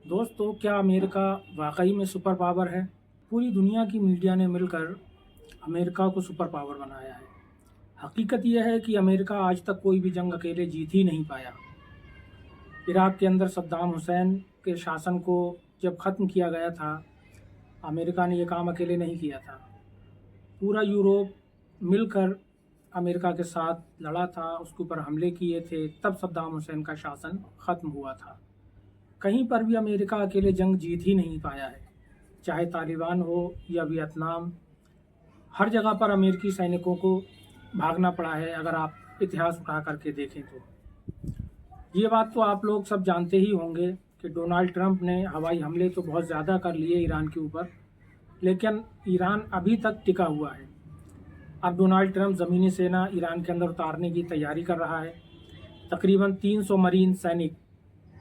दोस्तों, क्या अमेरिका वाकई में सुपर पावर है? पूरी दुनिया की मीडिया ने मिलकर अमेरिका को सुपर पावर बनाया है। हकीकत यह है कि अमेरिका आज तक कोई भी जंग अकेले जीत ही नहीं पाया। इराक के अंदर सद्दाम हुसैन के शासन को जब ख़त्म किया गया था, अमेरिका ने यह काम अकेले नहीं किया था। पूरा यूरोप मिलकर अमेरिका के साथ लड़ा था, उसके ऊपर हमले किए थे, तब सद्दाम हुसैन का शासन ख़त्म हुआ था। कहीं पर भी अमेरिका अकेले जंग जीत ही नहीं पाया है। चाहे तालिबान हो या वियतनाम, हर जगह पर अमेरिकी सैनिकों को भागना पड़ा है। अगर आप इतिहास उठा करके देखें तो ये बात तो आप लोग सब जानते ही होंगे कि डोनाल्ड ट्रंप ने हवाई हमले तो बहुत ज़्यादा कर लिए ईरान के ऊपर, लेकिन ईरान अभी तक टिका हुआ है। अब डोनाल्ड ट्रंप ज़मीनी सेना ईरान के अंदर उतारने की तैयारी कर रहा है। तकरीबन 300 मरीन सैनिक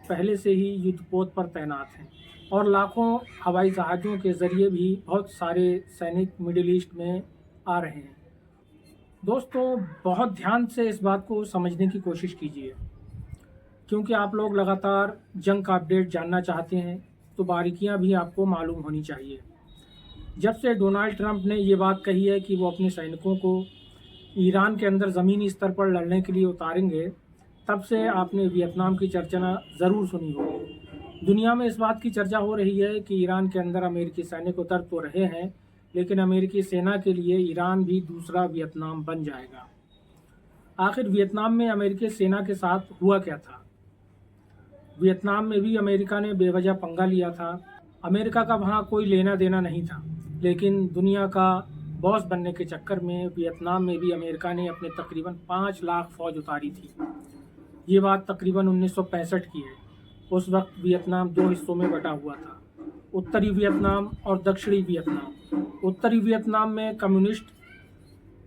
पहले से ही युद्धपोत पर तैनात हैं और लाखों हवाई जहाज़ों के ज़रिए भी बहुत सारे सैनिक मिडिल ईस्ट में आ रहे हैं। दोस्तों, बहुत ध्यान से इस बात को समझने की कोशिश कीजिए, क्योंकि आप लोग लगातार जंग का अपडेट जानना चाहते हैं, तो बारीकियां भी आपको मालूम होनी चाहिए। जब से डोनाल्ड ट्रंप ने ये बात कही है कि वो अपने सैनिकों को ईरान के अंदर ज़मीनी स्तर पर लड़ने के लिए उतारेंगे, तब से आपने वियतनाम की चर्चा ज़रूर सुनी होगी। दुनिया में इस बात की चर्चा हो रही है कि ईरान के अंदर अमेरिकी सैनिक उतर तो रहे हैं, लेकिन अमेरिकी सेना के लिए ईरान भी दूसरा वियतनाम बन जाएगा। आखिर वियतनाम में अमेरिकी सेना के साथ हुआ क्या था? वियतनाम में भी अमेरिका ने बेवजह पंगा लिया था। अमेरिका का वहाँ कोई लेना देना नहीं था, लेकिन दुनिया का बॉस बनने के चक्कर में वियतनाम में भी अमेरिका ने अपने तकरीबन 5 लाख फ़ौज उतारी थी। ये बात तकरीबन 1965 की है। उस वक्त वियतनाम 2 हिस्सों में बटा हुआ था, उत्तरी वियतनाम और दक्षिणी वियतनाम। उत्तरी वियतनाम में कम्युनिस्ट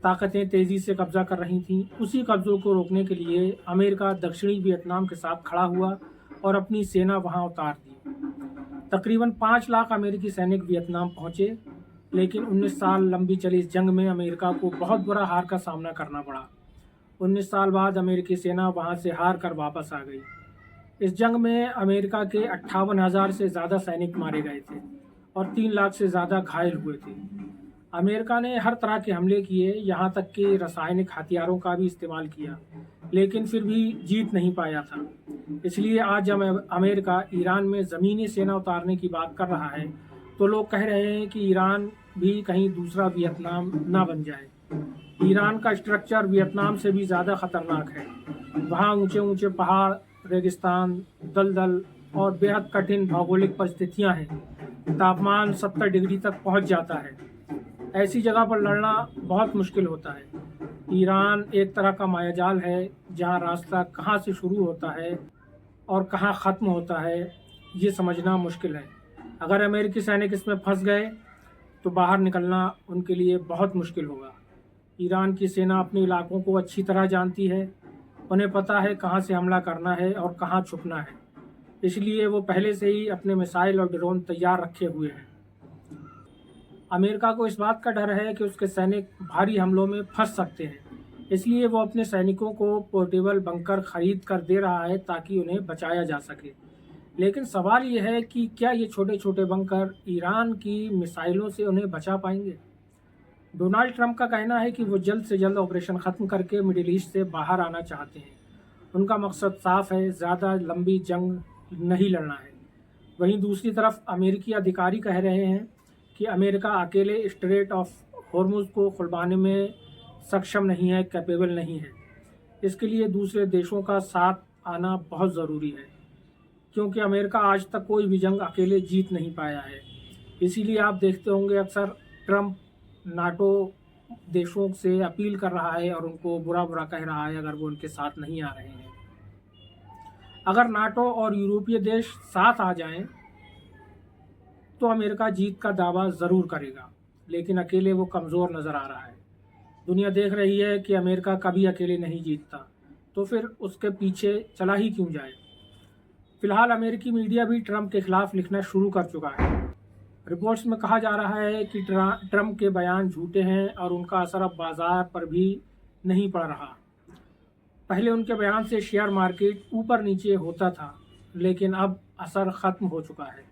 ताकतें तेज़ी से कब्जा कर रही थीं। उसी कब्जों को रोकने के लिए अमेरिका दक्षिणी वियतनाम के साथ खड़ा हुआ और अपनी सेना वहां उतार दी। तकरीबन 5 लाख अमेरिकी सैनिक वियतनाम पहुंचे, लेकिन 19 साल लंबी चली इस जंग में अमेरिका को बहुत बुरा हार का सामना करना पड़ा। 19 साल बाद अमेरिकी सेना वहां से हार कर वापस आ गई। इस जंग में अमेरिका के 58,000 से ज़्यादा सैनिक मारे गए थे और 3 लाख से ज़्यादा घायल हुए थे। अमेरिका ने हर तरह के हमले किए, यहाँ तक कि रासायनिक हथियारों का भी इस्तेमाल किया, लेकिन फिर भी जीत नहीं पाया था। इसलिए आज जब अमेरिका ईरान में ज़मीनी सेना उतारने की बात कर रहा है, तो लोग कह रहे हैं कि ईरान भी कहीं दूसरा वियतनाम ना बन जाए। ईरान का स्ट्रक्चर वियतनाम से भी ज़्यादा ख़तरनाक है। वहाँ ऊंचे ऊंचे पहाड़, रेगिस्तान, दलदल और बेहद कठिन भौगोलिक परिस्थितियाँ हैं। तापमान 70 डिग्री तक पहुँच जाता है। ऐसी जगह पर लड़ना बहुत मुश्किल होता है। ईरान एक तरह का मायाजाल है, जहाँ रास्ता कहाँ से शुरू होता है और कहाँ ख़त्म होता है, ये समझना मुश्किल है। अगर अमेरिकी सैनिक इसमें फंस गए तो बाहर निकलना उनके लिए बहुत मुश्किल होगा। ईरान की सेना अपने इलाकों को अच्छी तरह जानती है। उन्हें पता है कहाँ से हमला करना है और कहाँ छुपना है, इसलिए वो पहले से ही अपने मिसाइल और ड्रोन तैयार रखे हुए हैं। अमेरिका को इस बात का डर है कि उसके सैनिक भारी हमलों में फंस सकते हैं, इसलिए वो अपने सैनिकों को पोर्टेबल बंकर खरीद कर दे रहा है ताकि उन्हें बचाया जा सके। लेकिन सवाल ये है कि क्या ये छोटे छोटे बंकर ईरान की मिसाइलों से उन्हें बचा पाएंगे? डोनाल्ड ट्रंप का कहना है कि वो जल्द से जल्द ऑपरेशन ख़त्म करके मिडिल ईस्ट से बाहर आना चाहते हैं। उनका मकसद साफ है, ज़्यादा लंबी जंग नहीं लड़ना है। वहीं दूसरी तरफ अमेरिकी अधिकारी कह रहे हैं कि अमेरिका अकेले स्ट्रेट ऑफ हॉर्मुज़ को खुलवाने में सक्षम नहीं है, कैपेबल नहीं है। इसके लिए दूसरे देशों का साथ आना बहुत ज़रूरी है, क्योंकि अमेरिका आज तक कोई भी जंग अकेले जीत नहीं पाया है। इसीलिए आप देखते होंगे अक्सर ट्रंप नाटो देशों से अपील कर रहा है और उनको बुरा बुरा कह रहा है अगर वो उनके साथ नहीं आ रहे हैं। अगर नाटो और यूरोपीय देश साथ आ जाएं तो अमेरिका जीत का दावा ज़रूर करेगा, लेकिन अकेले वो कमज़ोर नज़र आ रहा है। दुनिया देख रही है कि अमेरिका कभी अकेले नहीं जीतता, तो फिर उसके पीछे चला ही क्यों जाए। फिलहाल अमेरिकी मीडिया भी ट्रंप के खिलाफ लिखना शुरू कर चुका है। रिपोर्ट्स में कहा जा रहा है कि ट्रंप के बयान झूठे हैं और उनका असर अब बाज़ार पर भी नहीं पड़ रहा। पहले उनके बयान से शेयर मार्केट ऊपर नीचे होता था, लेकिन अब असर ख़त्म हो चुका है।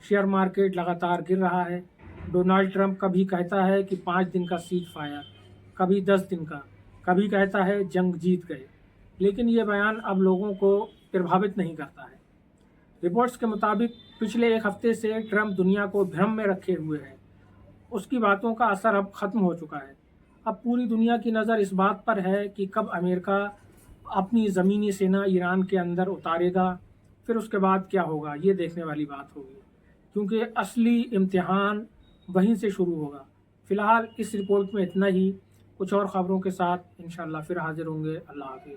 शेयर मार्केट लगातार गिर रहा है। डोनाल्ड ट्रंप कभी कहता है कि 5 दिन का सीज फायर, कभी 10 दिन का, कभी कहता है जंग जीत गए, लेकिन ये बयान अब लोगों को प्रभावित नहीं करता है। रिपोर्ट्स के मुताबिक पिछले एक हफ्ते से ट्रंप दुनिया को भ्रम में रखे हुए हैं। उसकी बातों का असर अब ख़त्म हो चुका है। अब पूरी दुनिया की नज़र इस बात पर है कि कब अमेरिका अपनी ज़मीनी सेना ईरान के अंदर उतारेगा, फिर उसके बाद क्या होगा, ये देखने वाली बात होगी, क्योंकि असली इम्तिहान वहीं से शुरू होगा। फ़िलहाल इस रिपोर्ट में इतना ही। कुछ और ख़बरों के साथ इंशाअल्लाह फिर हाज़िर होंगे। अल्लाह हाफ़िज़।